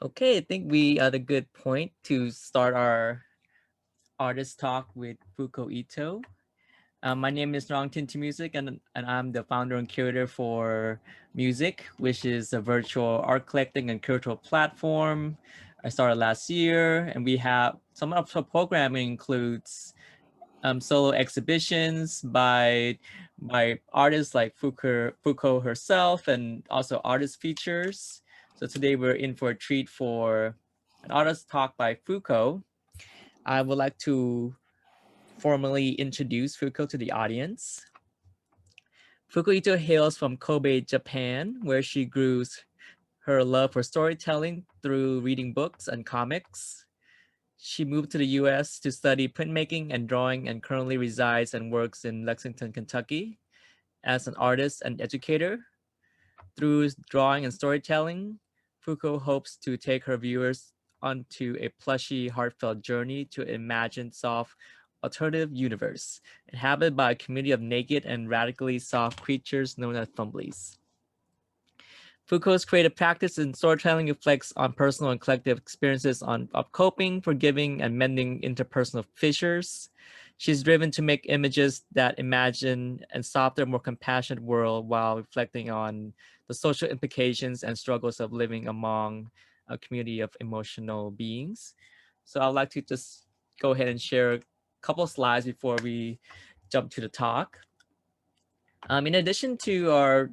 Okay, I think we are at a good point to start our artist talk with Fuko Ito. My name is Narong Tintamusik, and I'm the founder and curator for Musik, which is a virtual art collecting and curatorial platform. I started last year, and we have some of our programming includes solo exhibitions by artists like Fuko herself, and also artist features. So today we're in for a treat for an artist talk by Fuko. I would like to formally introduce Fuko to the audience. Fuko Ito hails from Kobe, Japan, where she grew her love for storytelling through reading books and comics. She moved to the US to study printmaking and drawing and currently resides and works in Lexington, Kentucky as an artist and educator. Through drawing and storytelling, Foucault hopes to take her viewers onto a plushy, heartfelt journey to imagine soft, alternative universe inhabited by a community of naked and radically soft creatures known as fumblys. Foucault's creative practice in storytelling reflects on personal and collective experiences of coping, forgiving, and mending interpersonal fissures. She's driven to make images that imagine and softer, more compassionate world while reflecting on the social implications and struggles of living among a community of emotional beings. So I'd like to just go ahead and share a couple slides before we jump to the talk. In addition to our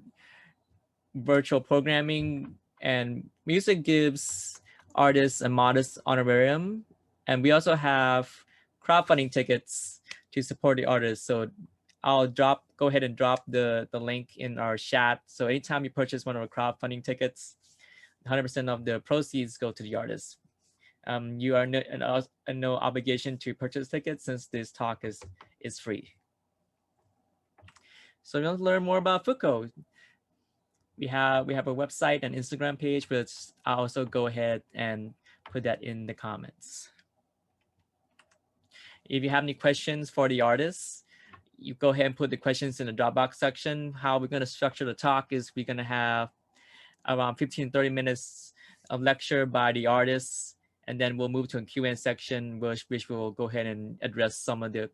virtual programming, and Musik gives artists a modest honorarium, and we also have crowdfunding tickets to support the artists. So I'll go ahead and drop the link in our chat. So anytime you purchase one of our crowdfunding tickets, 100% of the proceeds go to the artists. You are no obligation to purchase tickets since this talk is free. So if you want to learn more about Fuko, we have a website and Instagram page, but I'll also go ahead and put that in the comments. If you have any questions for the artists, you go ahead and put the questions in the Dropbox section. How we're going to structure the talk is we're going to have around 15-30 minutes of lecture by the artists, and then we'll move to a Q&A section, which will go ahead and address some of the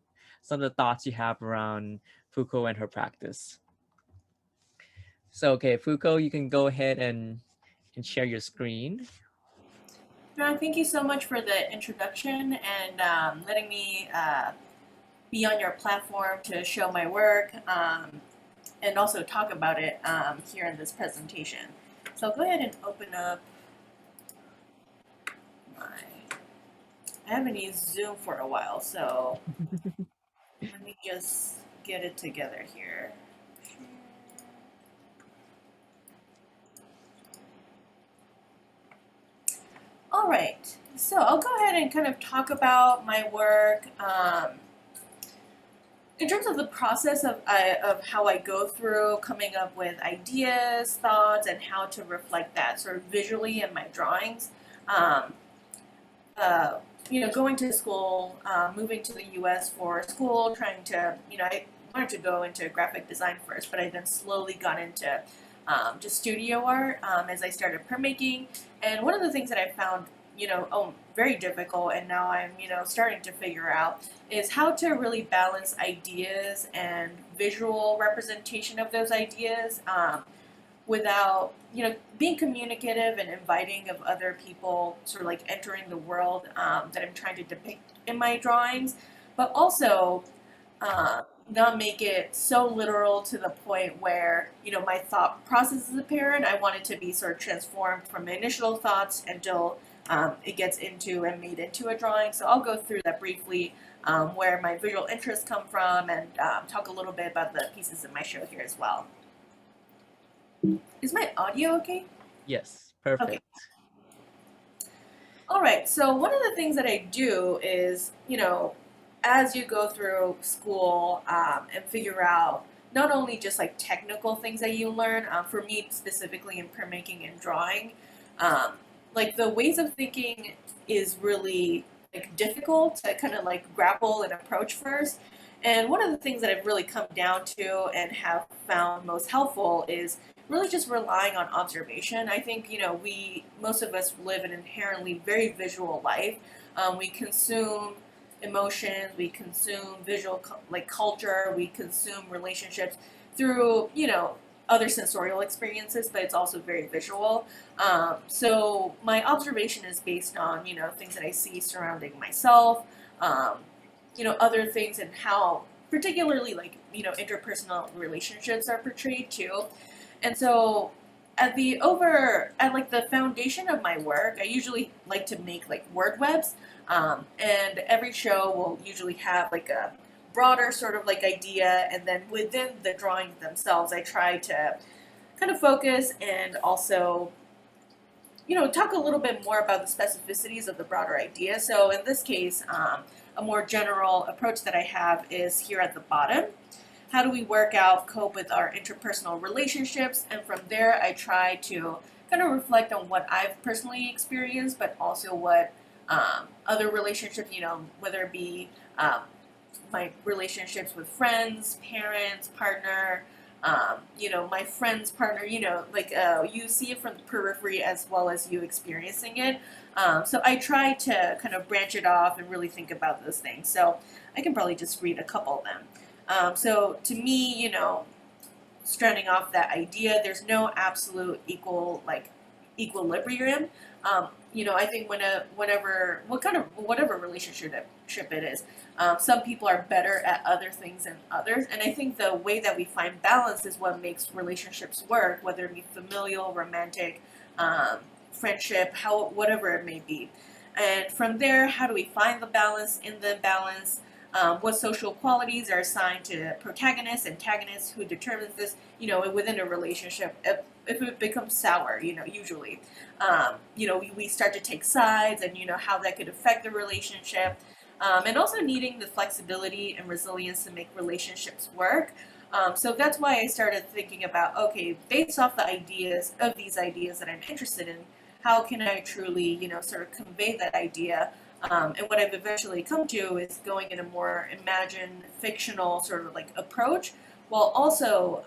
thoughts you have around Foucault and her practice. So, okay, Foucault, you can go ahead and share your screen. No, thank you so much for the introduction and letting me be on your platform to show my work and also talk about it here in this presentation. So I'll go ahead and open up I haven't used Zoom for a while, so let me just get it together here. All right, so I'll go ahead and kind of talk about my work in terms of the process of how I go through coming up with ideas, thoughts, and how to reflect that sort of visually in my drawings. Um, going to school, moving to the U.S. for school, trying to, I wanted to go into graphic design first, but I then slowly got into just studio art as I started printmaking. And one of the things that I found, very difficult, and now I'm, starting to figure out, is how to really balance ideas and visual representation of those ideas without, being communicative and inviting of other people, sort of like entering the world that I'm trying to depict in my drawings, but also not make it so literal to the point where, my thought process is apparent. I want it to be sort of transformed from my initial thoughts until it gets into and made into a drawing. So I'll go through that briefly, where my visual interests come from, and talk a little bit about the pieces in my show here as well. Is my audio okay? Yes, perfect. Okay. All right, so one of the things that I do is, as you go through school and figure out not only just like technical things that you learn, for me specifically in printmaking and drawing, like the ways of thinking is really like difficult to kind of like grapple and approach first. And one of the things that I've really come down to and have found most helpful is really just relying on observation. I think, most of us live an inherently very visual life. We consume emotions, we consume visual like culture, we consume relationships through, other sensorial experiences, but it's also very visual. So my observation is based on, things that I see surrounding myself, other things, and how particularly like, interpersonal relationships are portrayed too. And so at like the foundation of my work, I usually like to make like word webs. And every show will usually have like a broader sort of like idea, and then within the drawings themselves, I try to kind of focus and also, talk a little bit more about the specificities of the broader idea. So in this case, a more general approach that I have is here at the bottom. How do we work out, cope with our interpersonal relationships? And from there, I try to kind of reflect on what I've personally experienced, but also what other relationships, whether it be my relationships with friends, parents, partner, my friend's partner, like you see it from the periphery as well as you experiencing it. So I try to kind of branch it off and really think about those things. So I can probably just read a couple of them. So to me, starting off that idea, there's no absolute equilibrium. I think whatever relationship it is, some people are better at other things than others, and I think the way that we find balance is what makes relationships work, whether it be familial, romantic, friendship, whatever it may be. And from there, how do we find the balance in the imbalance? What social qualities are assigned to protagonists, antagonists, who determines this, within a relationship, if it becomes sour, usually. We start to take sides, and, how that could affect the relationship. And also needing the flexibility and resilience to make relationships work. So that's why I started thinking about, okay, based off these ideas that I'm interested in, how can I truly, sort of convey that idea? And what I've eventually come to is going in a more imagined, fictional sort of like approach, while also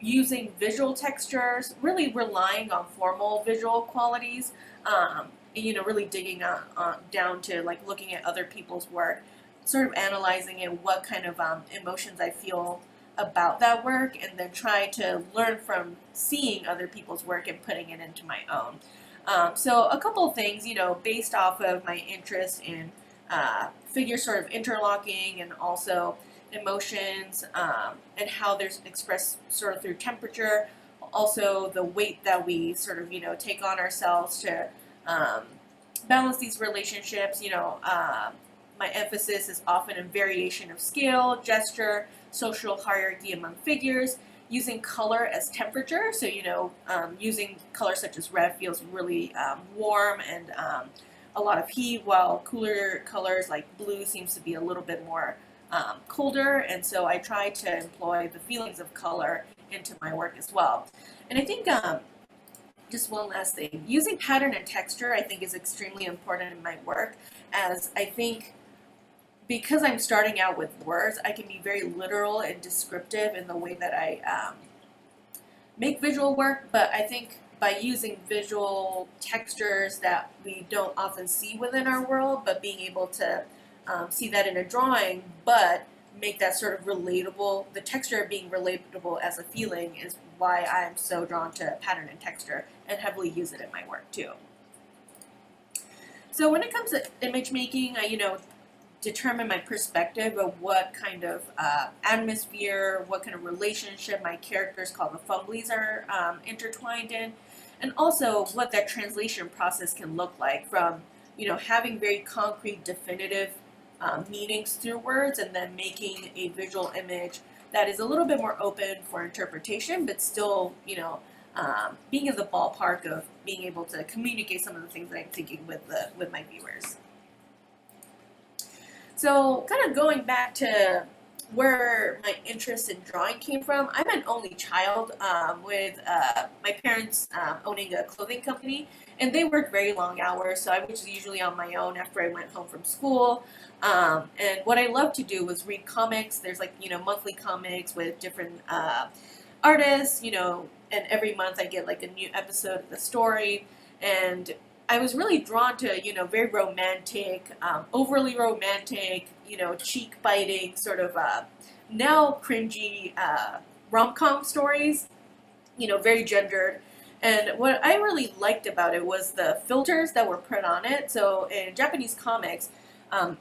using visual textures, really relying on formal visual qualities, and, really digging down to like looking at other people's work, sort of analyzing it, what kind of emotions I feel about that work, and then try to learn from seeing other people's work and putting it into my own. So a couple of things, based off of my interest in figures sort of interlocking, and also emotions, and how they're expressed sort of through temperature, also the weight that we sort of, take on ourselves to balance these relationships. My emphasis is often in variation of scale, gesture, social hierarchy among figures, using color as temperature. So, using color such as red feels really warm and a lot of heat, while cooler colors like blue seems to be a little bit more colder. And so I try to employ the feelings of color into my work as well. And I think just one last thing, using pattern and texture I think is extremely important in my work, as I think because I'm starting out with words, I can be very literal and descriptive in the way that I make visual work, but I think by using visual textures that we don't often see within our world, but being able to see that in a drawing, but make that sort of relatable, the texture being relatable as a feeling, is why I'm so drawn to pattern and texture and heavily use it in my work too. So when it comes to image making, I, determine my perspective of what kind of atmosphere, what kind of relationship my characters called the fumblys are intertwined in, and also what that translation process can look like from, having very concrete, definitive meanings through words, and then making a visual image that is a little bit more open for interpretation, but still, being in the ballpark of being able to communicate some of the things that I'm thinking with my viewers. So kind of going back to where my interest in drawing came from, I'm an only child with my parents owning a clothing company, and they worked very long hours, so I was usually on my own after I went home from school. And what I loved to do was read comics. There's like, monthly comics with different artists, and every month I get like a new episode of the story. And I was really drawn to, very romantic, overly romantic, cheek biting, sort of now cringy rom-com stories, very gendered. And what I really liked about it was the filters that were put on it. So in Japanese comics, um,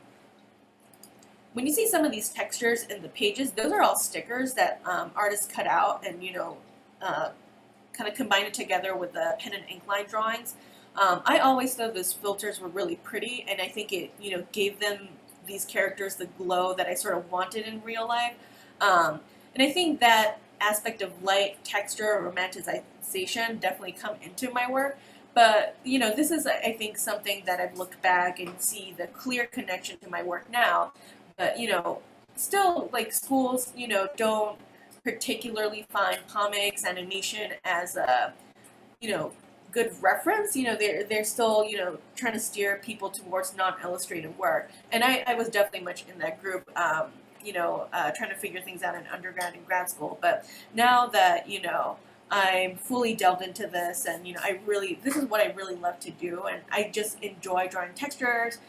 when you see some of these textures in the pages, those are all stickers that artists cut out and, kind of combine it together with the pen and ink line drawings. I always thought those filters were really pretty, and I think it, gave them these characters the glow that I sort of wanted in real life. And I think that aspect of light, texture, romanticization definitely come into my work. But, this is, I think, something that I've looked back and see the clear connection to my work now. But, still, like, schools, don't particularly find comics, animation as a, good reference. They're still, trying to steer people towards non-illustrated work. And I was definitely much in that group, trying to figure things out in undergrad and grad school. But now that, I'm fully delved into this, and this is what I really love to do, and I just enjoy drawing textures.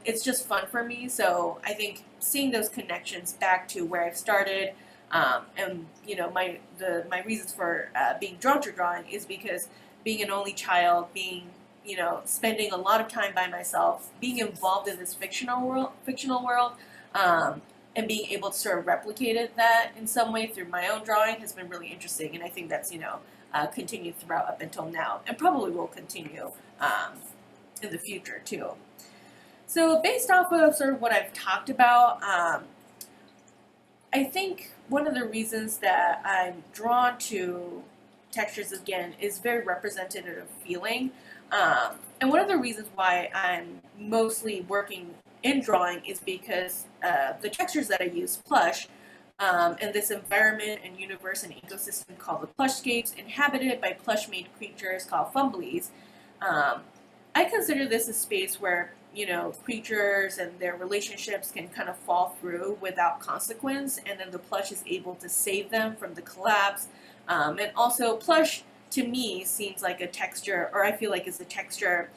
It's just fun for me. So I think seeing those connections back to where I've started, and my reasons for being drawn to drawing is because being an only child, being spending a lot of time by myself, being involved in this fictional world, and being able to sort of replicate that in some way through my own drawing has been really interesting, and I think that's continued throughout up until now, and probably will continue in the future too. So based off of sort of what I've talked about, I think one of the reasons that I'm drawn to textures again is very representative of feeling. And one of the reasons why I'm mostly working in drawing is because the textures that I use, plush, in this environment and universe and ecosystem called the plushscapes, inhabited by plush-made creatures called fumblys. I consider this a space where creatures and their relationships can kind of fall through without consequence, and then the plush is able to save them from the collapse. And also, plush to me seems like a texture, or I feel like it's a texture,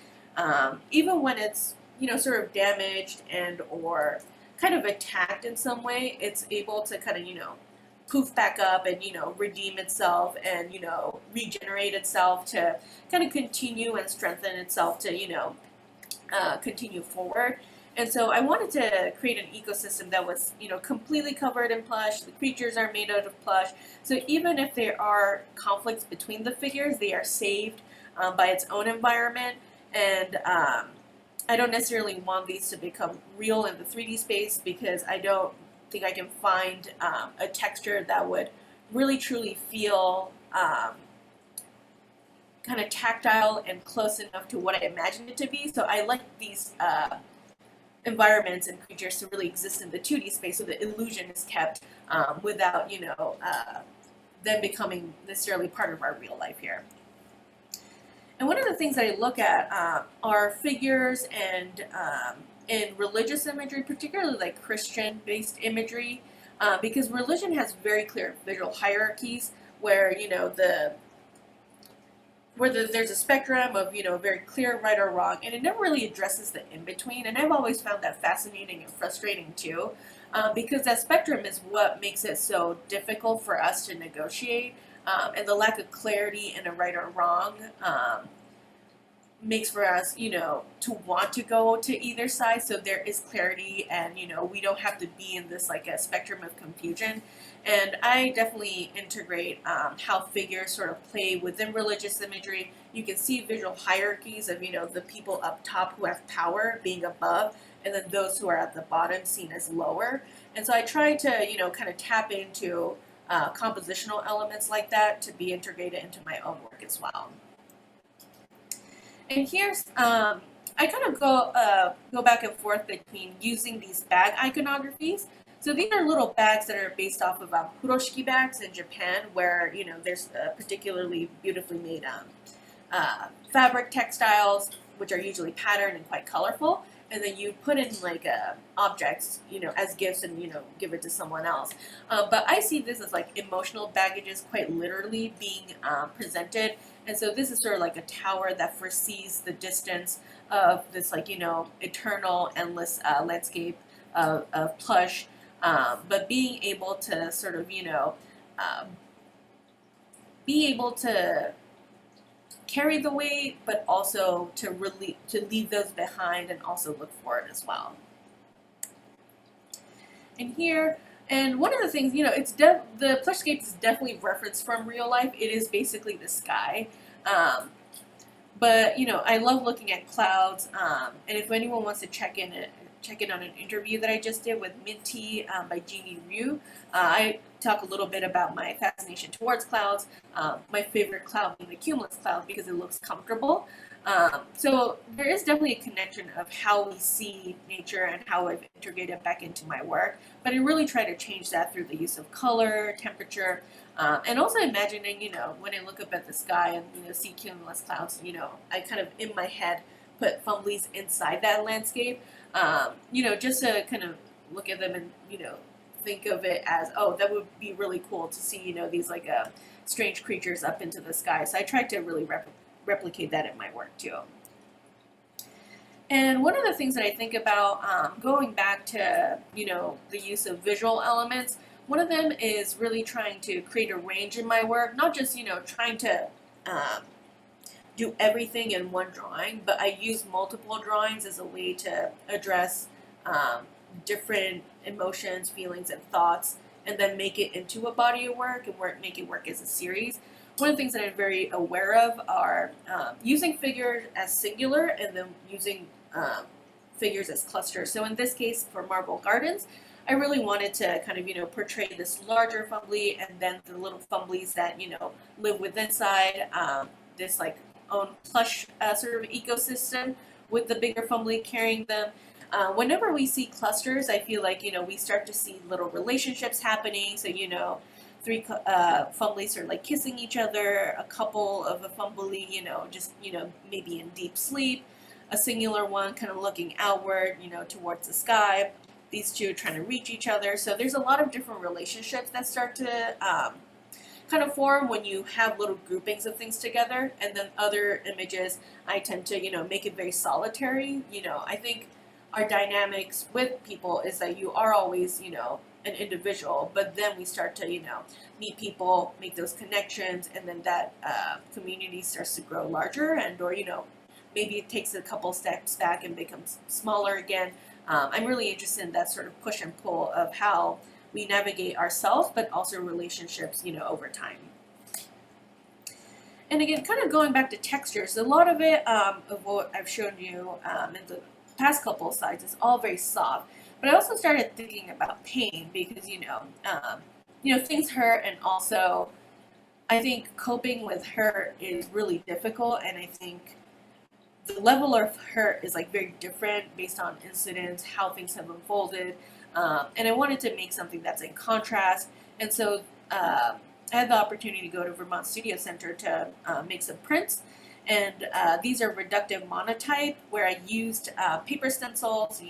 even when it's sort of damaged and or kind of attacked in some way, it's able to kind of poof back up and redeem itself and regenerate itself to kind of continue and strengthen itself to continue forward. And so I wanted to create an ecosystem that was, completely covered in plush. The creatures are made out of plush. So even if there are conflicts between the figures, they are saved by its own environment. And I don't necessarily want these to become real in the 3D space, because I don't think I can find a texture that would really truly feel kind of tactile and close enough to what I imagined it to be. So I like these environments and creatures to really exist in the 2D space, so the illusion is kept without them becoming necessarily part of our real life here. And one of the things that I look at are figures and in religious imagery, particularly like Christian-based imagery, because religion has very clear visual hierarchies where there's a spectrum of very clear right or wrong, and it never really addresses the in between. And I've always found that fascinating and frustrating too, because that spectrum is what makes it so difficult for us to negotiate. And the lack of clarity in a right or wrong makes for us, to want to go to either side. So there is clarity, and we don't have to be in this like a spectrum of confusion. And I definitely integrate how figures sort of play within religious imagery. You can see visual hierarchies of the people up top who have power being above, and then those who are at the bottom seen as lower. And so I try to kind of tap into compositional elements like that to be integrated into my own work as well. And here's, I kind of go back and forth between using these bag iconographies. So these are little bags that are based off of furoshiki bags in Japan, where there's particularly beautifully made fabric textiles, which are usually patterned and quite colorful. and then you put in like objects, as gifts, and give it to someone else. But I see this as like emotional baggages, quite literally being presented, and so this is sort of like a tower that foresees the distance of this like eternal, endless landscape of plush, but being able to sort of um, be able to carry the weight, but also to leave those behind and also look forward as well. And here, and one of the things, the plushscape is definitely referenced from real life. It is basically the sky. But I love looking at clouds. And if anyone wants to check in on an interview that I just did with Minty by Jeannie Ryu, I talk a little bit about my fascination towards clouds. My favorite cloud being the cumulus cloud because it looks comfortable. So there is definitely a connection of how we see nature and how I've integrated back into my work. But I really try to change that through the use of color, temperature, and also imagining, when I look up at the sky and, see cumulus clouds, I kind of, in my head, put fumblys inside that landscape, just to kind of look at them and, think of it as, oh, that would be really cool to see, these like strange creatures up into the sky. So I tried to really replicate that in my work too. And one of the things that I think about, going back to, the use of visual elements, one of them is really trying to create a range in my work, not just, trying to do everything in one drawing, but I use multiple drawings as a way to address different emotions, feelings, and thoughts, and then make it into a body of work and make it work as a series. One of the things that I'm very aware of are using figures as singular and then using figures as clusters. So in this case, for Marble Gardens, I really wanted to kind of, portray this larger fumbly and then the little fumblys that, live within inside this like own plush sort of ecosystem with the bigger fumbly carrying them. Whenever we see clusters, I feel like, we start to see little relationships happening. So, three fumblies are like kissing each other, a couple of a fumbly, just, maybe in deep sleep, a singular one kind of looking outward, towards the sky, these two trying to reach each other. So there's a lot of different relationships that start to kind of form when you have little groupings of things together. And then other images, I tend to, make it very solitary. I think our dynamics with people is that you are always, an individual, but then we start to, meet people, make those connections, and then that community starts to grow larger or, maybe it takes a couple steps back and becomes smaller again. I'm really interested in that sort of push and pull of how we navigate ourselves, but also relationships, over time. And again, kind of going back to textures, a lot of it, of what I've shown you in the past couple of slides is all very soft. But I also started thinking about pain because, things hurt, and also I think coping with hurt is really difficult, and I think the level of hurt is like very different based on incidents, how things have unfolded, and I wanted to make something that's in contrast. And so I had the opportunity to go to Vermont Studio Center to make some prints, and these are reductive monotype, where I used paper stencils,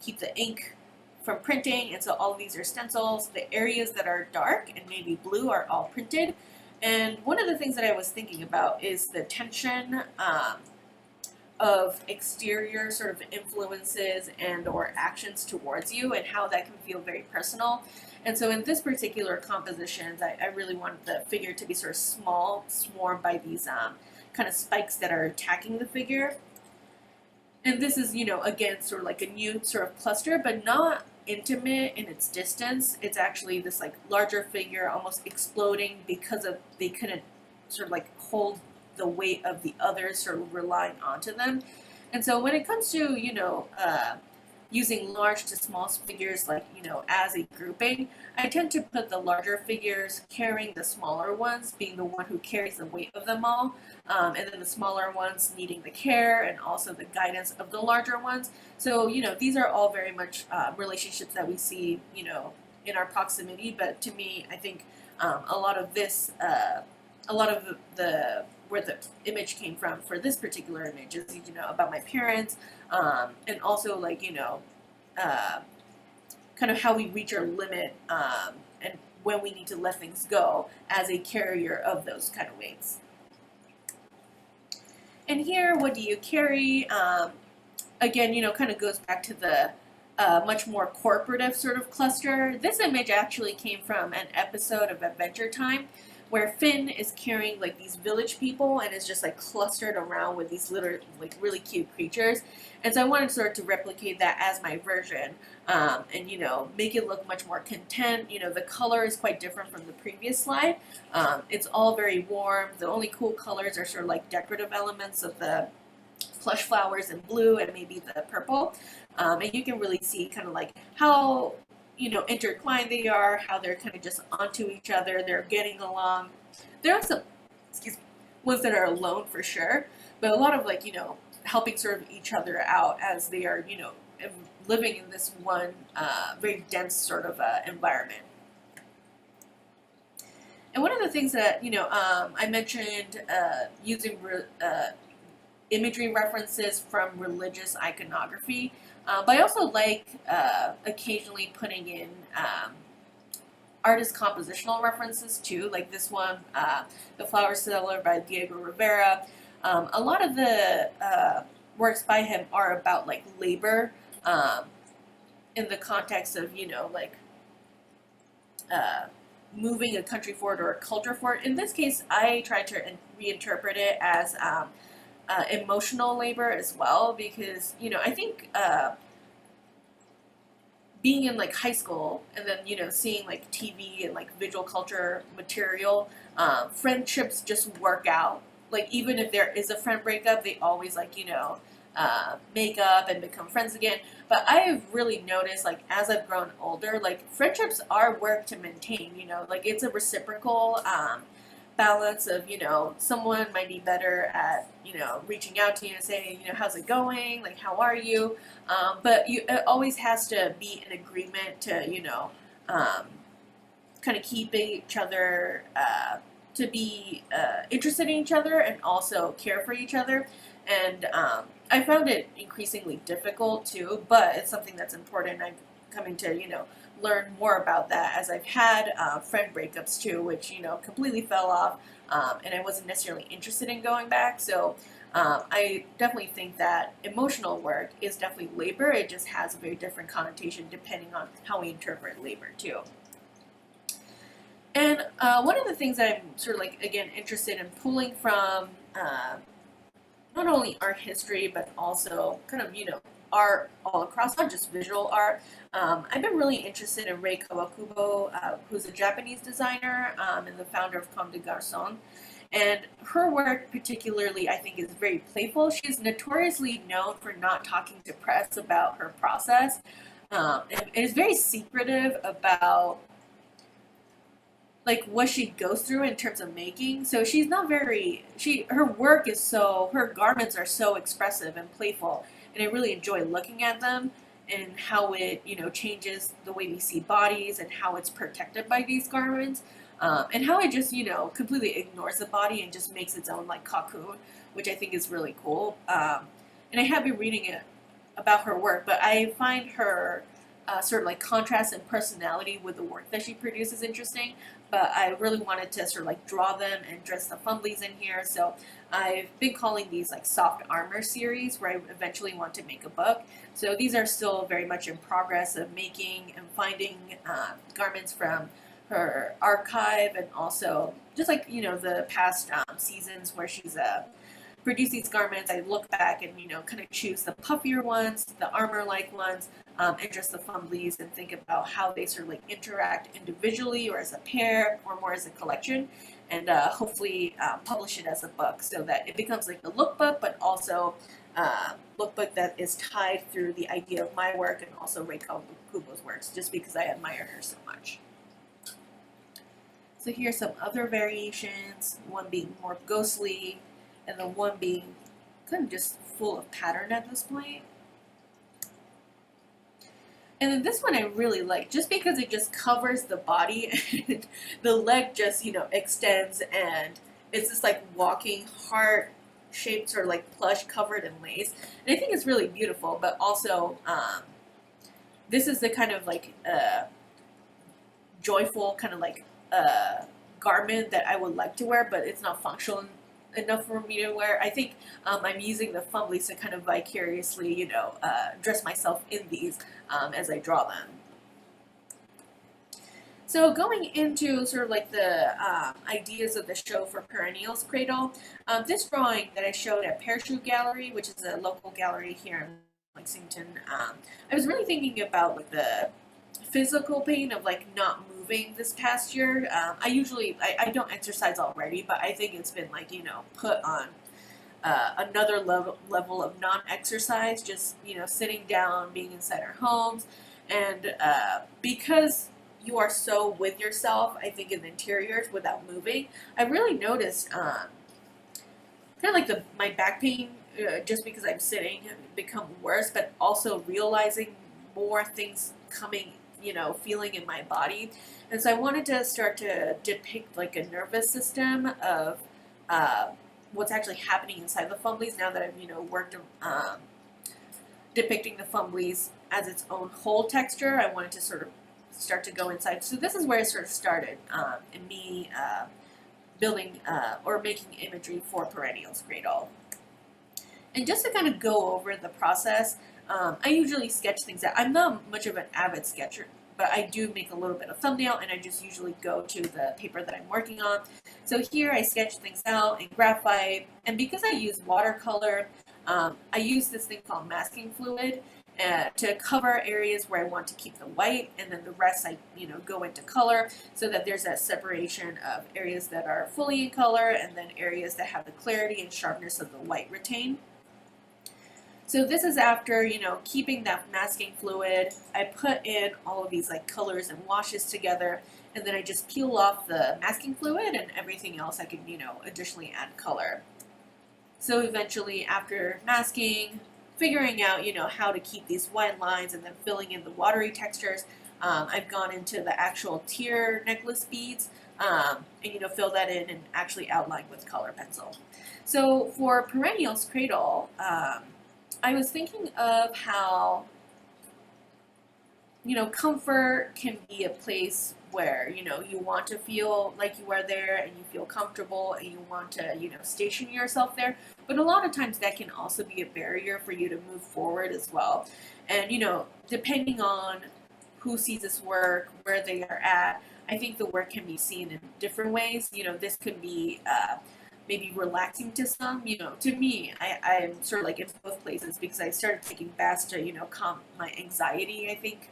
keep the ink from printing, and so all of these are stencils. The areas that are dark and maybe blue are all printed. And one of the things that I was thinking about is the tension of exterior sort of influences and or actions towards you, and how that can feel very personal. And so in this particular composition, I really wanted the figure to be sort of small, swarmed by these kind of spikes that are attacking the figure. And this is, again, sort of like a new sort of cluster, but not intimate in its distance. It's actually this like larger figure almost exploding because of they couldn't sort of like hold the weight of the others, sort of relying onto them. And so when it comes to, using large to small figures, like, as a grouping, I tend to put the larger figures carrying the smaller ones, being the one who carries the weight of them all, and then the smaller ones needing the care and also the guidance of the larger ones. So, these are all very much relationships that we see, in our proximity. But to me, I think a lot of this, a lot of the where the image came from for this particular image is, you know, about my parents, and also like, you know, kind of how we reach our limit, and when we need to let things go as a carrier of those kind of weights. And here, what do you carry? Again, you know, kind of goes back to the much more corporative sort of cluster. This image actually came from an episode of Adventure Time where Finn is carrying like these village people and is just like clustered around with these little like really cute creatures. And so I wanted sort of to replicate that as my version, and you know, make it look much more content. You know, the color is quite different from the previous slide. It's all very warm. The only cool colors are sort of like decorative elements of the plush flowers in blue and maybe the purple. And you can really see kind of like how, you know, intertwined they are, how they're kind of just onto each other, they're getting along. There are some, excuse me, ones that are alone for sure, but a lot of like, you know, helping sort of each other out as they are, you know, living in this one very dense sort of environment. And one of the things that, you know, I mentioned using imagery references from religious iconography, but I also like occasionally putting in artist compositional references too, like this one, The Flower Seller by Diego Rivera. A lot of the works by him are about like labor, in the context of, you know, like moving a country forward or a culture forward. In this case, I tried to reinterpret it as emotional labor as well, because, you know, I think being in like high school and then, you know, seeing like TV and like visual culture material, friendships just work out. Like even if there is a friend breakup, they always like, you know, make up and become friends again. But I have really noticed, like as I've grown older, like friendships are work to maintain, you know, like it's a reciprocal balance of, you know, someone might be better at, you know, reaching out to you and saying, you know, how's it going? Like, how are you? But it always has to be an agreement to, you know, kind of keep each other, to be interested in each other and also care for each other. And I found it increasingly difficult too, but it's something that's important. I'm coming to, you know, learn more about that as I've had friend breakups too, which, you know, completely fell off, and I wasn't necessarily interested in going back. So I definitely think that emotional work is definitely labor. It just has a very different connotation depending on how we interpret labor too. And one of the things that I'm sort of like, again, interested in pulling from not only art history, but also kind of, you know, art all across, not just visual art. I've been really interested in Rei Kawakubo, who's a Japanese designer and the founder of Comme des Garçons. And her work particularly, I think, is very playful. She's notoriously known for not talking to press about her process. And is very secretive about like what she goes through in terms of making. So she's not very, her work is so, her garments are so expressive and playful, and I really enjoy looking at them and how it, you know, changes the way we see bodies and how it's protected by these garments, and how it just, you know, completely ignores the body and just makes its own like cocoon, which I think is really cool. And I have been reading it about her work, but I find her sort of like contrast and personality with the work that she produces interesting. But I really wanted to sort of like draw them and dress the fumblys in here. So I've been calling these like soft armor series, where I eventually want to make a book. So these are still very much in progress of making and finding garments from her archive, and also just like, you know, the past seasons where she's produced these garments. I look back and, you know, kind of choose the puffier ones, the armor-like ones, and just the fumblys, and think about how they sort of like interact individually or as a pair or more as a collection, and hopefully publish it as a book so that it becomes like a lookbook, but also lookbook that is tied through the idea of my work and also Rei Kawakubo's works, just because I admire her so much. So here's some other variations, one being more ghostly, and the one being kind of just full of pattern at this point. And then this one I really like, just because it just covers the body and the leg just, you know, extends and it's this like walking heart shaped sort of like plush covered in lace, and I think it's really beautiful. But also, this is the kind of like joyful kind of like garment that I would like to wear, but it's not functional enough for me to wear. I think I'm using the fumblys to kind of vicariously, dress myself in these as I draw them. So going into sort of like the ideas of the show for Perennials Cradle, this drawing that I showed at Parachute Gallery, which is a local gallery here in Lexington, I was really thinking about like the physical pain of like not moving this past year. I don't exercise already, but I think it's been like put on another level of non-exercise, just sitting down, being inside our homes, and because you are so with yourself, I think in the interiors without moving, I really noticed kind of like my back pain just because I'm sitting become worse, but also realizing more things coming, feeling in my body. And so I wanted to start to depict like a nervous system of what's actually happening inside the fumblys now that I've, worked depicting the fumblys as its own whole texture. I wanted to sort of start to go inside. So this is where I sort of started in me building or making imagery for Perennials Cradle. And just to kind of go over the process, I usually sketch things out. I'm not much of an avid sketcher, but I do make a little bit of thumbnail, and I just usually go to the paper that I'm working on. So here I sketch things out in graphite, and because I use watercolor, I use this thing called masking fluid to cover areas where I want to keep the white, and then the rest I go into color so that there's that separation of areas that are fully in color and then areas that have the clarity and sharpness of the white retained. So this is after, keeping that masking fluid. I put in all of these like colors and washes together, and then I just peel off the masking fluid, and everything else I can, additionally add color. So eventually, after masking, figuring out, how to keep these white lines and then filling in the watery textures, I've gone into the actual tear necklace beads and, fill that in and actually outline with color pencil. So for Perennials Cradle, I was thinking of how, comfort can be a place where, you want to feel like you are there and you feel comfortable and you want to, station yourself there. But a lot of times that can also be a barrier for you to move forward as well. And, depending on who sees this work, where they are at, I think the work can be seen in different ways. This could be maybe relaxing to some. To me, I'm sort of like in both places because I started taking baths to, calm my anxiety, I think,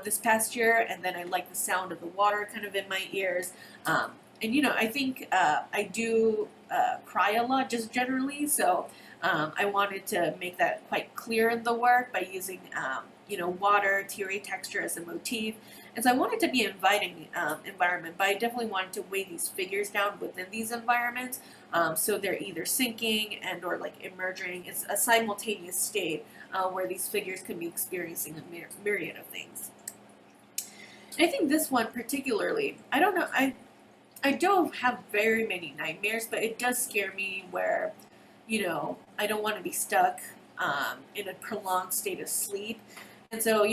this past year. And then I like the sound of the water kind of in my ears. And, I think I do cry a lot just generally. So I wanted to make that quite clear in the work by using, water, teary texture as a motif. And so I wanted to be an inviting environment, but I definitely wanted to weigh these figures down within these environments. So they're either sinking and or like emerging. It's a simultaneous state where these figures can be experiencing a myriad of things. And I think this one particularly, I don't know, I don't have very many nightmares, but it does scare me where, I don't want to be stuck in a prolonged state of sleep. And so,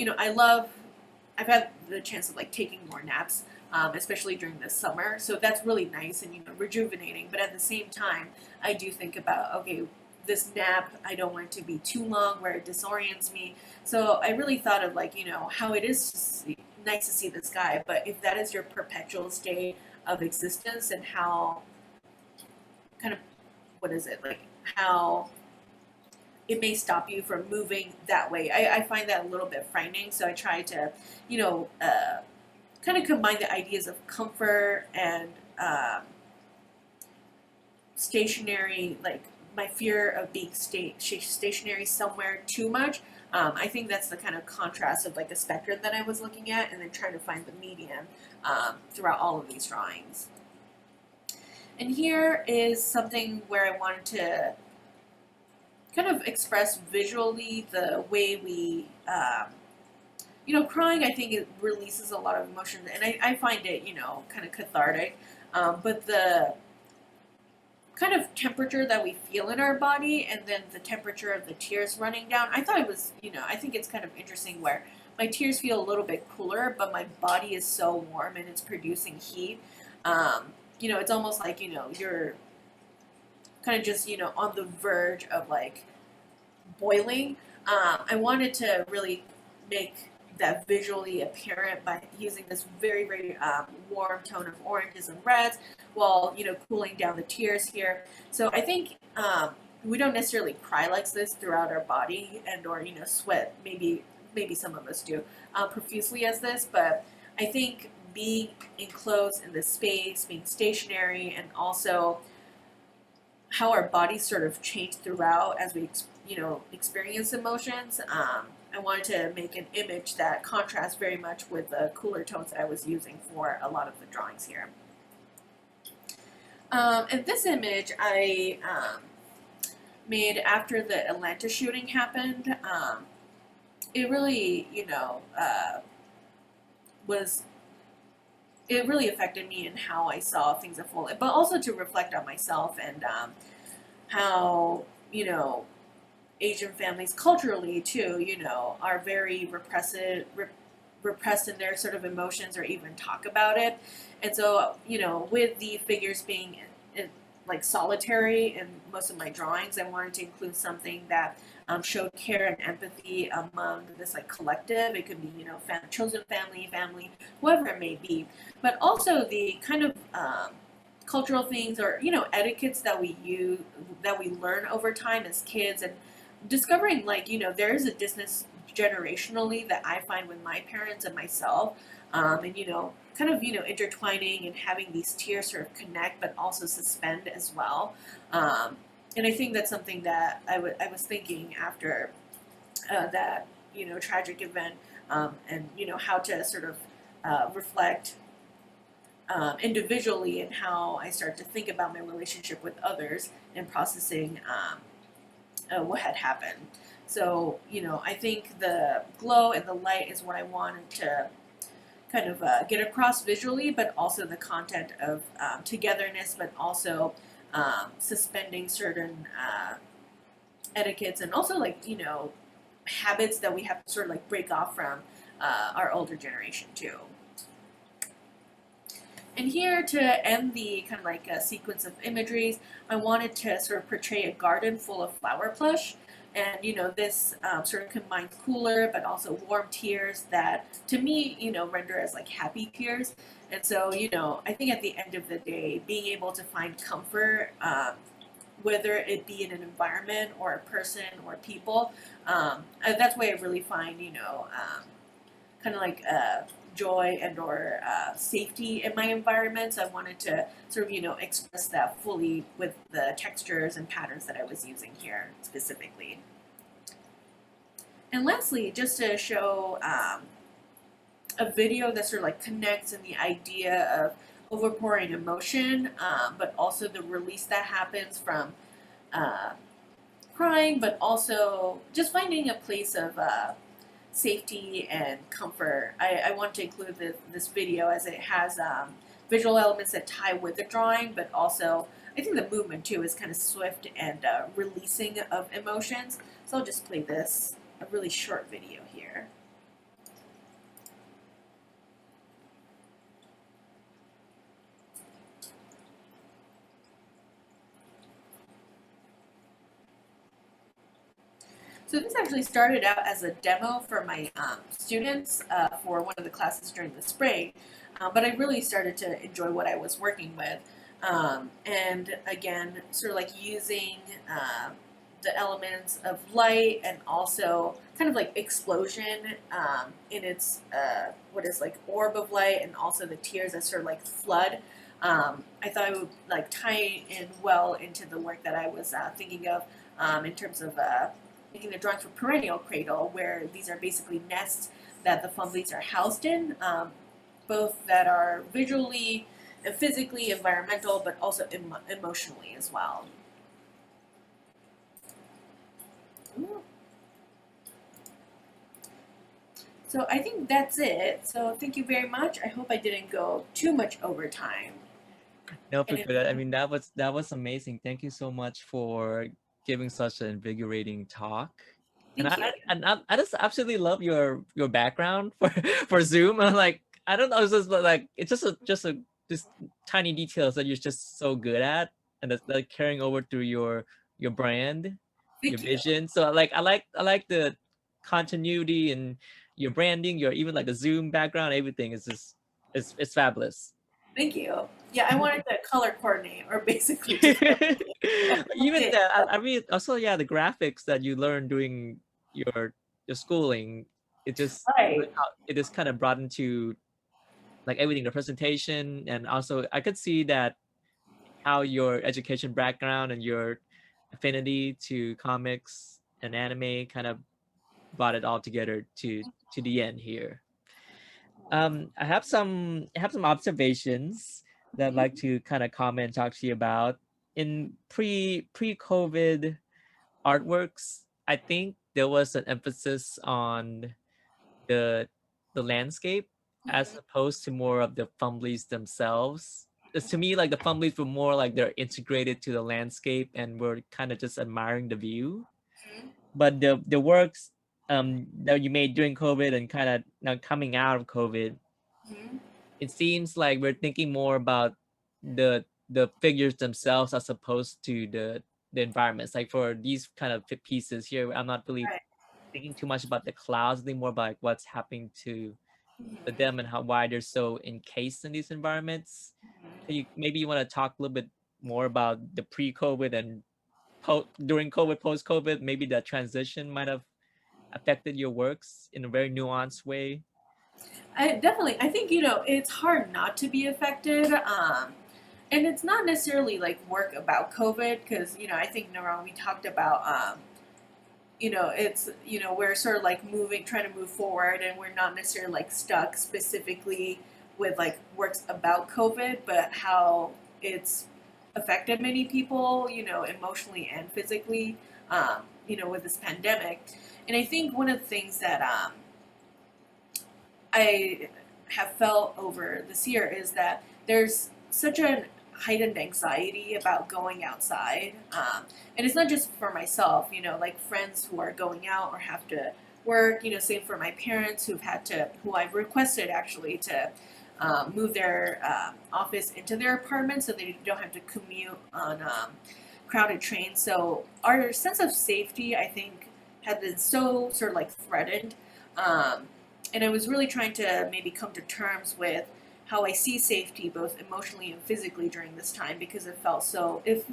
I've had the chance of like taking more naps, especially during the summer. So that's really nice and, rejuvenating. But at the same time, I do think about, okay, this nap, I don't want it to be too long where it disorients me. So I really thought of like, how it is nice to see the sky, but if that is your perpetual state of existence and how kind of, what is it, like how it may stop you from moving that way. I find that a little bit frightening. So I try to, kind of combine the ideas of comfort and stationary, like my fear of being stationary somewhere too much. I think that's the kind of contrast of like the spectrum that I was looking at, and then trying to find the medium throughout all of these drawings. And here is something where I wanted to kind of express visually the way we, crying, I think it releases a lot of emotion, and I find it, kind of cathartic. But the kind of temperature that we feel in our body, and then the temperature of the tears running down. I thought it was, I think it's kind of interesting where my tears feel a little bit cooler, but my body is so warm and it's producing heat. It's almost like, you're kind of just, on the verge of like boiling. I wanted to really make that visually apparent by using this very, very warm tone of oranges and reds while, cooling down the tears here. So I think we don't necessarily cry like this throughout our body and or, sweat. Maybe some of us do profusely as this, but I think being enclosed in this space, being stationary, and also how our bodies sort of change throughout as we, experience emotions. I wanted to make an image that contrasts very much with the cooler tones that I was using for a lot of the drawings here. And this image I made after the Atlanta shooting happened. It really, it really affected me in how I saw things unfold, but also to reflect on myself and how, Asian families culturally too, are very repressed in their sort of emotions or even talk about it. And so, with the figures being like solitary in most of my drawings, I wanted to include something that showed care and empathy among this like collective. It could be, chosen family, whoever it may be, but also the kind of cultural things or etiquettes that we use that we learn over time as kids, and discovering like there is a distance generationally that I find with my parents and myself, and kind of intertwining and having these tiers sort of connect but also suspend as well. And I think that's something that I was thinking after that tragic event, and how to sort of reflect individually and how I start to think about my relationship with others and processing what had happened. So, I think the glow and the light is what I wanted to kind of get across visually, but also the content of togetherness, but also suspending certain etiquettes and also like, habits that we have to sort of like break off from our older generation too. And here, to end the kind of like a sequence of imageries, I wanted to sort of portray a garden full of flower plush. And, this sort of combines cooler but also warm tears that, to me, render as like happy tears. And so, I think at the end of the day, being able to find comfort, whether it be in an environment or a person or people, that's why I really find, kind of like joy and or safety in my environment. So I wanted to sort of, express that fully with the textures and patterns that I was using here specifically. And lastly, just to show a video that sort of like connects in the idea of overpouring emotion, but also the release that happens from crying, but also just finding a place of safety and comfort. I want to include this video as it has visual elements that tie with the drawing, but also I think the movement too is kind of swift and releasing of emotions. So I'll just play this, a really short video here. So this actually started out as a demo for my students for one of the classes during the spring, but I really started to enjoy what I was working with. And again, sort of like using the elements of light and also kind of like explosion in its what is like orb of light, and also the tears that sort of like flood. I thought it would like tie in well into the work that I was thinking of in terms of making the drawings for perennial cradle, where these are basically nests that the fumblys are housed in, both that are visually and physically environmental, but also emotionally as well. So I think that's it. So thank you very much. I hope I didn't go too much over time. No, And Fuku, I mean that was amazing. Thank you so much for giving such an invigorating talk. And thank you. I just absolutely love your background for for Zoom. I'm like, I don't know, it's just like it's just a just tiny details that you're just so good at, and that's like carrying over through your brand, your Thank you. vision. So I like the continuity and your branding, your even like the Zoom background, everything is just it's fabulous. Thank you. Yeah, I wanted to color coordinate or basically just Even it. the I mean also yeah the graphics that you learned doing your your schooling, it just Right. it is kind of brought into like everything, the presentation, and also I could see that how your education background and your affinity to comics and anime kind of brought it all together to the end here. I have some observations that I'd like Mhm. to kind of comment, talk to you about. In pre-COVID artworks, I think there was an emphasis on the the landscape as Mhm. opposed to more of the fumblys themselves. 'Cause to me, like the fumblys were more like they're integrated to the landscape and we're kind of just admiring the view. But the works that you made during COVID and kind of now coming out of COVID, Mhm. it seems like we're thinking more about the figures themselves as opposed to the environments. Like for these kind of pieces here, I'm not really Right. thinking too much about the clouds, think more about like what's happening to Mhm. them and how why they're so encased in these environments. So you maybe you want to talk a little bit more about the pre-COVID and during COVID, post-COVID, maybe that transition might have affected your works in a very nuanced way. I definitely. I think it's hard not to be affected. And it's not necessarily like work about COVID because I think Narong we talked about it's we're sort of like trying to move forward, and we're not necessarily like stuck specifically with like works about COVID, but how it's affected many people, emotionally and physically, with this pandemic. And I think one of the things that I have felt over this year is that there's such a heightened anxiety about going outside. And it's not just for myself, like friends who are going out or have to work, same for my parents who I've requested actually to move their office into their apartment so they don't have to commute on crowded trains. So our sense of safety, I think, had been so sort of like threatened. Um, and I was really trying to maybe come to terms with how I see safety both emotionally and physically during this time because it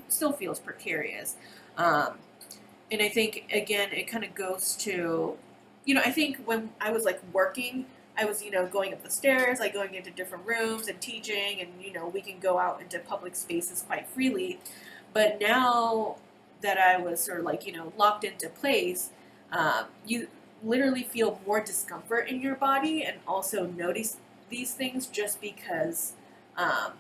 still feels precarious. Um, and I think again it kind of goes to, I think when I was like working, I was going up the stairs, like going into different rooms and teaching, and we can go out into public spaces quite freely. But now that I was sort of like locked into place, you literally feel more discomfort in your body and also notice these things just because um,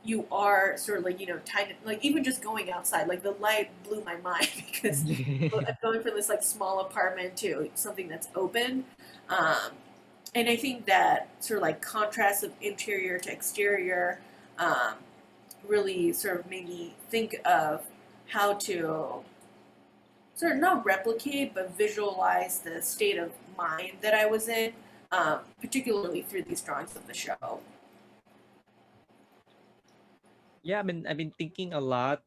you are sort of like tied, like even just going outside, like the light blew my mind because I'm going from this like small apartment to something that's open. um, and I think that sort of like contrast of interior to exterior um, really sort of made me think of how to sort of not replicate but visualize the state of mind that I was in, particularly through these drawings of the show. Yeah, I've been thinking a lot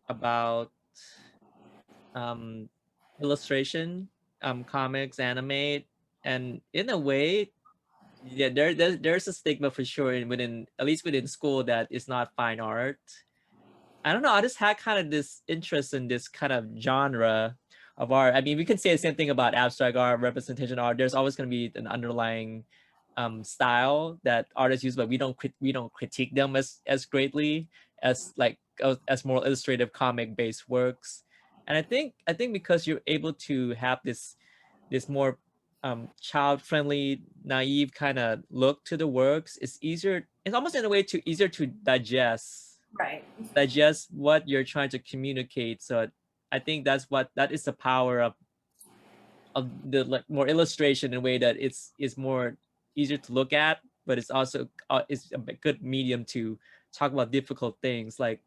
about um illustration, comics, anime, and in a way, yeah, there's a stigma for sure within at least within school that it's not fine art. I don't know. I just had kind of this interest in this kind of genre of art. I mean, we can say the same thing about abstract art, representation art. There's always going to be an underlying style that artists use, but we don't critique them as greatly as like as more illustrative comic based works. And I think because you're able to have this more child friendly, naive kind of look to the works, it's easier. It's almost in a way to easier to Right. digest what you're trying to communicate. So I think that is the power of the like more illustration in a way that it's more easier to look at but it's also it's a good medium to talk about difficult things like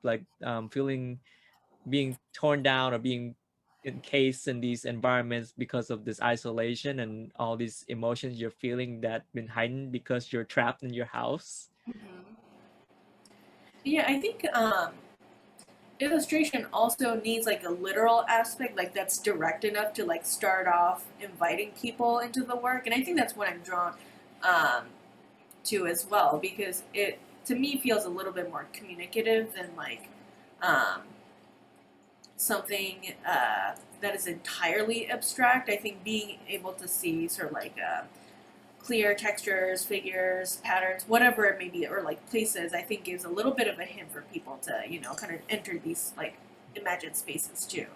feeling being torn down or being encased in these environments because of this isolation and all these emotions you're feeling that been heightened because you're trapped in your house. Hmm. Yeah, I think illustration also needs like a literal aspect, like that's direct enough to like start off inviting people into the work, and I think that's what I'm drawn um, to as well, because it to me feels a little bit more communicative than like um, something that is entirely abstract. I think being able to see sort of like clear textures, figures, patterns, whatever it may be, or like places, I think gives a little bit of a hint for people to, kind of enter these like imagined spaces too.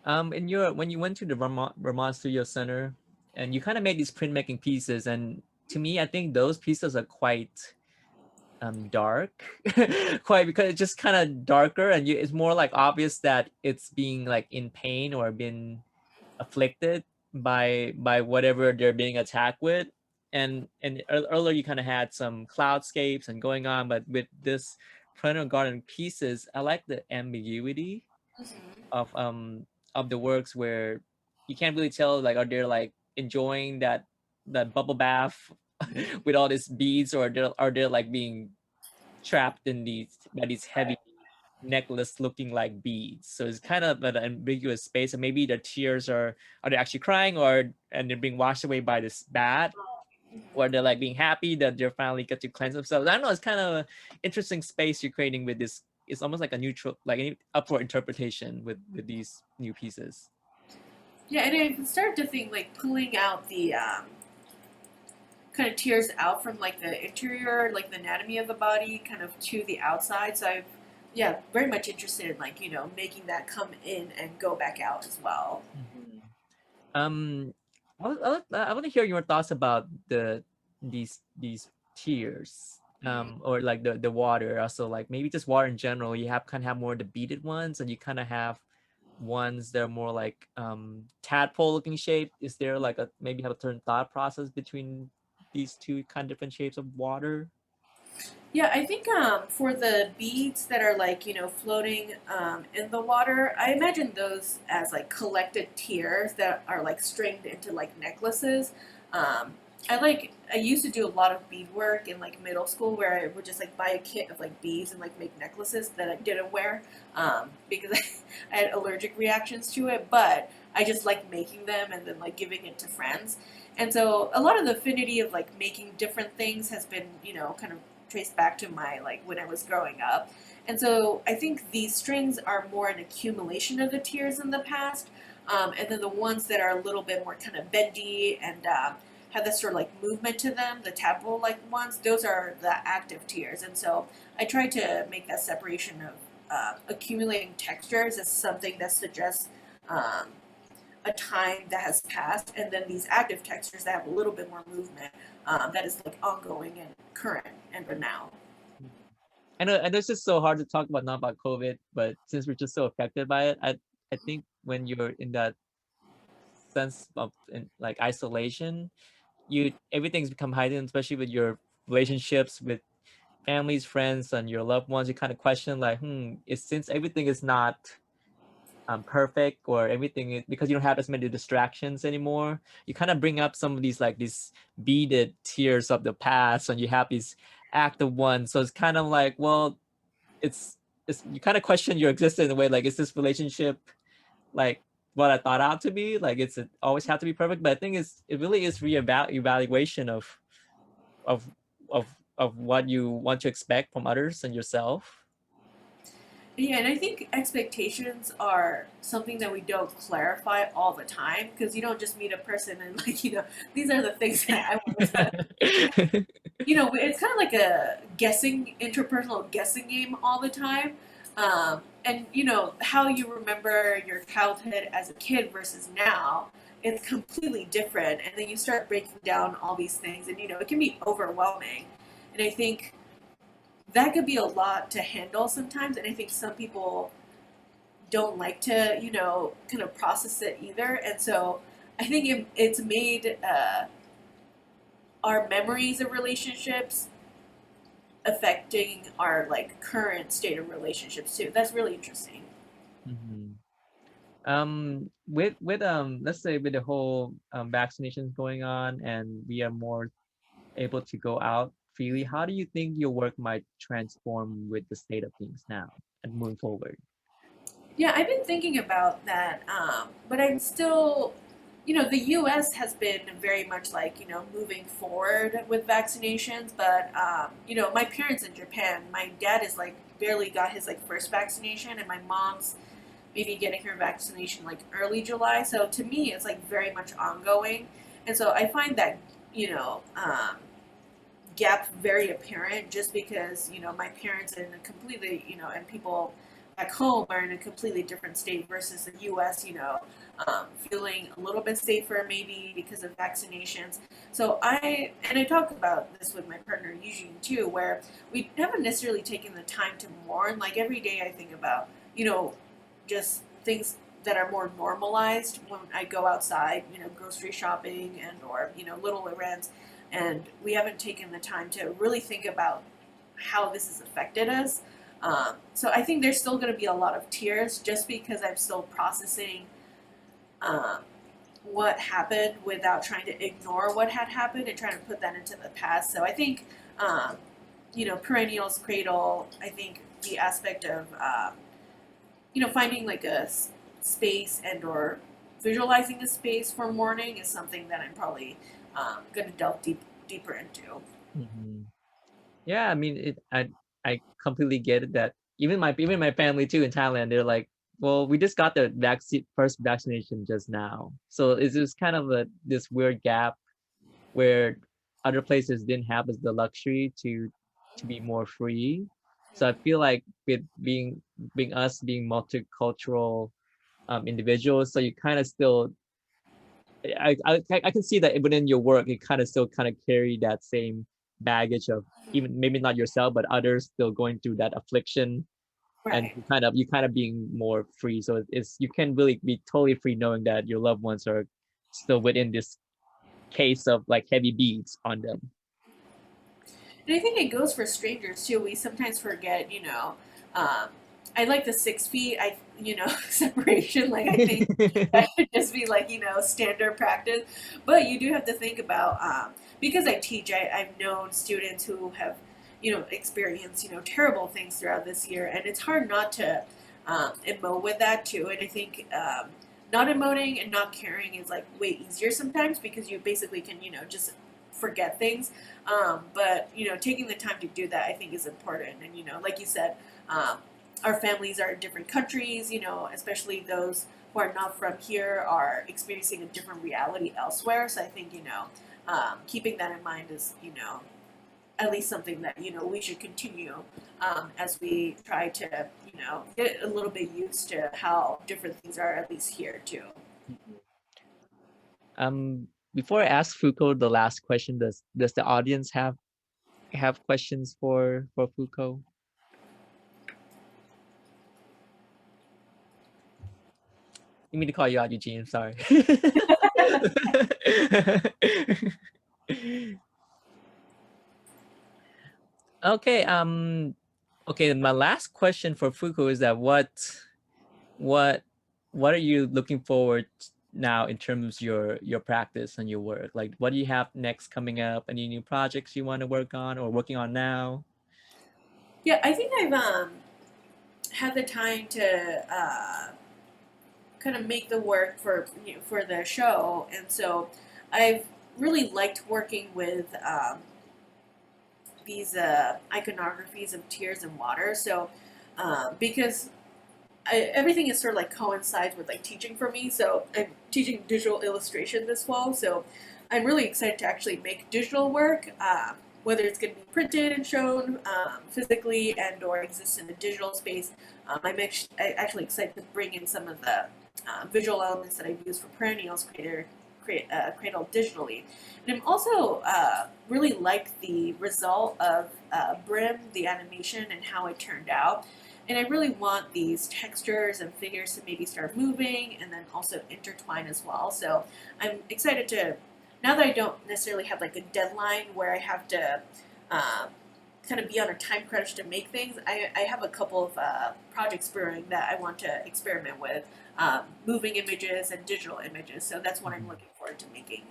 Mhm. In your when you went to the Vermont Studio Center and you kind of made these printmaking pieces, and to me, I think those pieces are quite dark, quite because it's just kind of darker, and it's more like obvious that it's being like in pain or been afflicted by whatever they're being attacked with. And earlier you kind of had some cloudscapes and going on, but with this perennial garden pieces, I like the ambiguity Mm-hmm. of um of the works where you can't really tell like are they like enjoying that bubble bath with all these beads, or are they like being trapped in these by these heavy necklace looking like beads. So it's kind of an ambiguous space, and maybe their tears are they actually crying, or and they're being washed away by this bat, or they're like being happy that they're finally get to cleanse themselves. I don't know, it's kind of an interesting space you're creating with this. It's almost like a neutral, like up for interpretation with these new pieces. Yeah, and I started to think like pulling out the kind of tears out from like the interior, like the anatomy of the body, kind of to the outside. So yeah, very much interested in like making that come in and go back out as well. Mhm. Um, I want to hear your thoughts about these tiers, or like the water. Also, like maybe just water in general. You have kind of have more of the beaded ones, and you kind of have ones that are more like tadpole looking shape. Is there like a maybe have a certain thought process between these two kind of different shapes of water? Yeah, I think for the beads that are like floating in the water, I imagine those as like collected tears that are like stringed into like necklaces. Um, I used to do a lot of bead work in like middle school where I would just like buy a kit of like beads and like make necklaces that I didn't wear because I had allergic reactions to it, but I just like making them and then like giving it to friends. And so a lot of the affinity of like making different things has been, kind of traced back to my like when I was growing up. And so I think these strings are more an accumulation of the tears in the past. And then the ones that are a little bit more kind of bendy and have this sort of like movement to them, the tadpole like ones, those are the active tears. And so I try to make that separation of accumulating textures as something that suggests um, a time that has passed, and then these active textures that have a little bit more movement that is like ongoing and current and now. I know it's just so hard to talk about not about COVID, but since we're just so affected by it, I think when you're in that sense of like isolation, you everything's become heightened, especially with your relationships with families, friends, and your loved ones. You kind of question like, is since everything is not perfect, or everything is because you don't have as many distractions anymore, you kind of bring up some of these like these beaded tears of the past, and you have these active ones. So it's kind of like, well, it's it's you kind of question your existence in a way, like, is this relationship like what I thought out to be? Like, it's it always have to be perfect? But I think it really is evaluation of of of what you want to expect from others and yourself. Yeah, and I think expectations are something that we don't clarify all the time because you don't just meet a person and like these are the things that I want to. It's kind of like a guessing, interpersonal guessing game all the time. And how you remember your childhood as a kid versus now, it's completely different. And then you start breaking down all these things, and it can be overwhelming. And I think that could be a lot to handle sometimes. And I think some people don't like to, kind of process it either. And so I think it's made our memories of relationships affecting our like current state of relationships too. That's really interesting. Mm-hmm. With let's say with the whole vaccinations going on and we are more able to go out freely, how do you think your work might transform with the state of things now and moving forward? Yeah, I've been thinking about that, but I'm still, the U.S. has been very much like moving forward with vaccinations, but my parents in Japan, my dad is like barely got his like first vaccination, and my mom's maybe getting her vaccination like early July. So to me, it's like very much ongoing, and so I find that you know. Gap very apparent just because my parents are in a completely and people back home are in a completely different state versus the U.S. Feeling a little bit safer maybe because of vaccinations. So I talk about this with my partner Eugene too, where we haven't necessarily taken the time to mourn. Like every day, I think about just things that are more normalized when I go outside, grocery shopping and or little errands, and we haven't taken the time to really think about how this has affected us. So I think there's still going to be a lot of tears just because I'm still processing um, what happened without trying to ignore what had happened and trying to put that into the past. So I think, perennials, cradle. I think the aspect of finding like a space and or visualizing a space for mourning is something that I'm probably going to delve deeper into. Mm-hmm. Yeah, I mean, I completely get it that even my family too in Thailand, they're like, well, we just got the vaccine first vaccination just now, so it's just kind of this weird gap where other places didn't have the luxury to be more free. So I feel like with being us being multicultural individuals, so you kind of still I can see that within your work, it kind of still kind of carry that same baggage of even maybe not yourself, but others still going through that affliction, and Right. you kind of being more free. So it's you can really be totally free knowing that your loved ones are still within this case of like heavy beads on them. And I think it goes for strangers too. We sometimes forget, um, I like the 6 feet, separation. Like I think that should just be like, standard practice. But you do have to think about, because I teach, I've known students who have, experienced, terrible things throughout this year. And it's hard not to emote with that too. And I think not emoting and not caring is like way easier sometimes because you basically can, just forget things. But taking the time to do that, I think, is important. And like you said, um, our families are in different countries. Especially those who are not from here are experiencing a different reality elsewhere. So I think keeping that in mind is at least something that we should continue as we try to get a little bit used to how different things are at least here too. Before I ask Fuko the last question, does the audience have questions for Fuko? You mean to call you out, Eugene? I'm sorry. Okay. Okay. My last question for Fuko is that what what are you looking forward now in terms of your practice and your work? Like, what do you have next coming up? Any new projects you want to work on or working on now? Yeah, I think I've had the time to kind of make the work for for the show, and so I've really liked working with these iconographies of tears and water. So because everything is sort of like coincides with like teaching for me. So I'm teaching digital illustration this fall. So I'm really excited to actually make digital work, whether it's going to be printed and shown physically and or exist in a digital space. I'm actually excited to bring in some of the visual elements that I've used for perennials cradle digitally. And I'm also really like the result of Brim, the animation, and how it turned out. And I really want these textures and figures to maybe start moving and then also intertwine as well. So I'm excited to now that I don't necessarily have like a deadline where I have to um, kind of be on a time crunch to make things, I have a couple of projects brewing that I want to experiment with, moving images and digital images. So that's what I'm looking forward to making.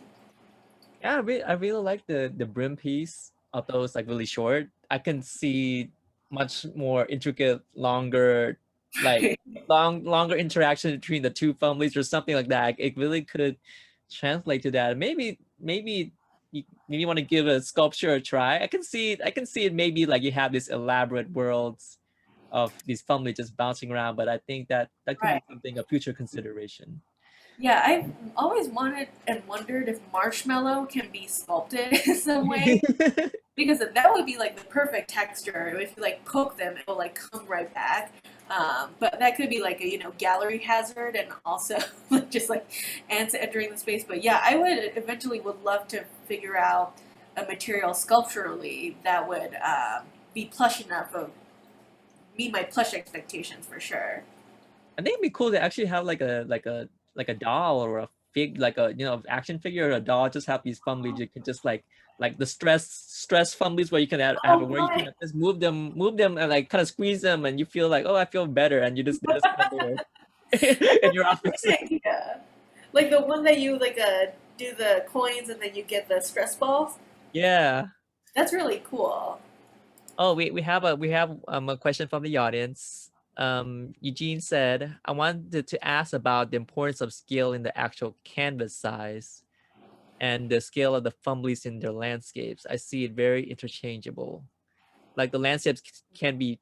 Yeah, I really like the brim piece, although it's like really short. I can see much more intricate, longer, like longer interaction between the two families or something like that. It really could translate to that. Maybe you want to give a sculpture a try. I can see it maybe like you have these elaborate worlds of these families just bouncing around, but I think that that could Right. be something a future consideration. Yeah, I've always wanted and wondered if marshmallow can be sculpted in some way, because that would be like the perfect texture. If you like poke them, it will like come right back. But that could be like a gallery hazard, and also like just like ants entering the space. But yeah, I would eventually would love to figure out a material sculpturally that would be plush enough of meet my plush expectations for sure. I think it'd be cool to actually have like a doll or a fig like a action figure or a doll. Just have these fumblies. You can just like the stress fumblies where you can have it Oh where you my! can just move them and like kind of squeeze them and you feel like, oh, I feel better, and they're just kind of there in your That's a office. great idea. Like the one that you like do the coins and then you get the stress balls. Yeah. That's really cool. Oh, we have a question from the audience. Eugene said, I wanted to ask about the importance of scale in the actual canvas size and the scale of the fumblies in their landscapes. I see it very interchangeable. Like the landscapes can be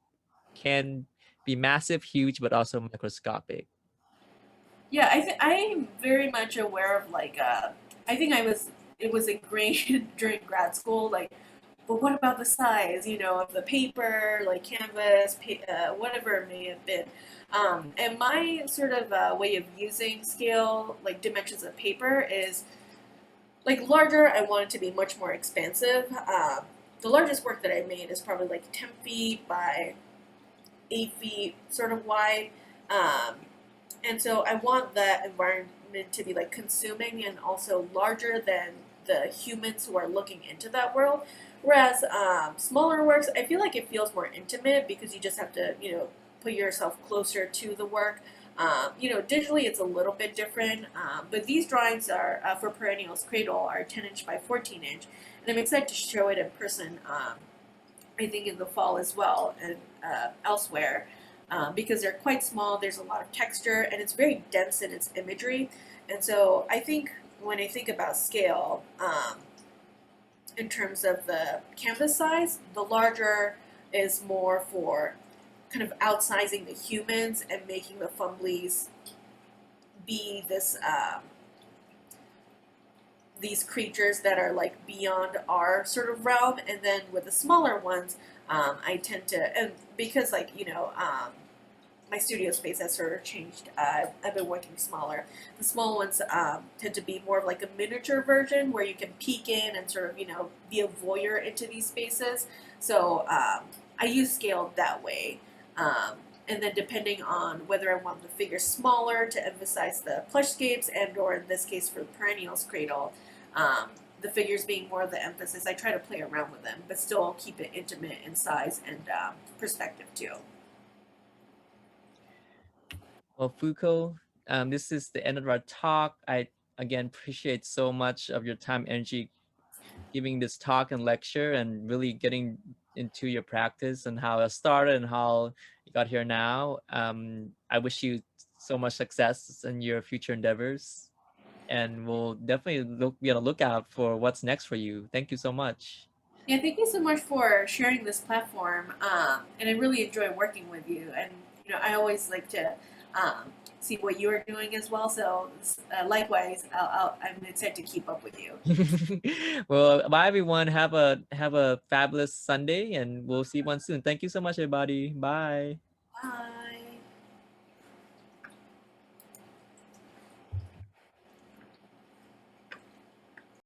massive, huge, but also microscopic. Yeah, I'm very much aware of like I think I was it was ingrained during grad school like but what about the size, of the paper, like canvas, whatever it may have been. And my sort of way of using scale, like dimensions of paper, is like larger. I want it to be much more expansive. The largest work that I made is probably like 10 feet by 8 feet, sort of wide. Um, and so I want that environment to be like consuming and also larger than the humans who are looking into that world. Whereas smaller works, I feel like it feels more intimate because you just have to, put yourself closer to the work. Digitally it's a little bit different, but these drawings are for Perennial's Cradle are 10 inch by 14 inch, and I'm excited to show it in person. I think in the fall as well and elsewhere because they're quite small. There's a lot of texture and it's very dense in its imagery. And so I think when I think about scale, in terms of the canvas size, the larger is more for kind of outsizing the humans and making the fumblies be these creatures that are like beyond our sort of realm. And then with the smaller ones, I tend to, and because like my studio space has sort of changed. I've been working smaller. The small ones tend to be more of like a miniature version where you can peek in and sort of be a voyeur into these spaces. So I use scale that way. And then depending on whether I want the figure smaller to emphasize the plushscapes and or in this case for the perennials cradle, the figures being more of the emphasis, I try to play around with them, but still keep it intimate in size and perspective too. Well, Fuko, this is the end of our talk. I again appreciate so much of your time, energy, giving this talk and lecture, and really getting into your practice and how it started and how you got here now. I wish you so much success in your future endeavors, and we'll definitely be on the lookout for what's next for you. Thank you so much. Yeah, thank you so much for sharing this platform. And I really enjoy working with you. And I always like to see what you're doing as well. So likewise, I'm excited to keep up with you. Well, bye everyone. Have a fabulous Sunday, and we'll see you one soon. Thank you so much, everybody. Bye. Bye.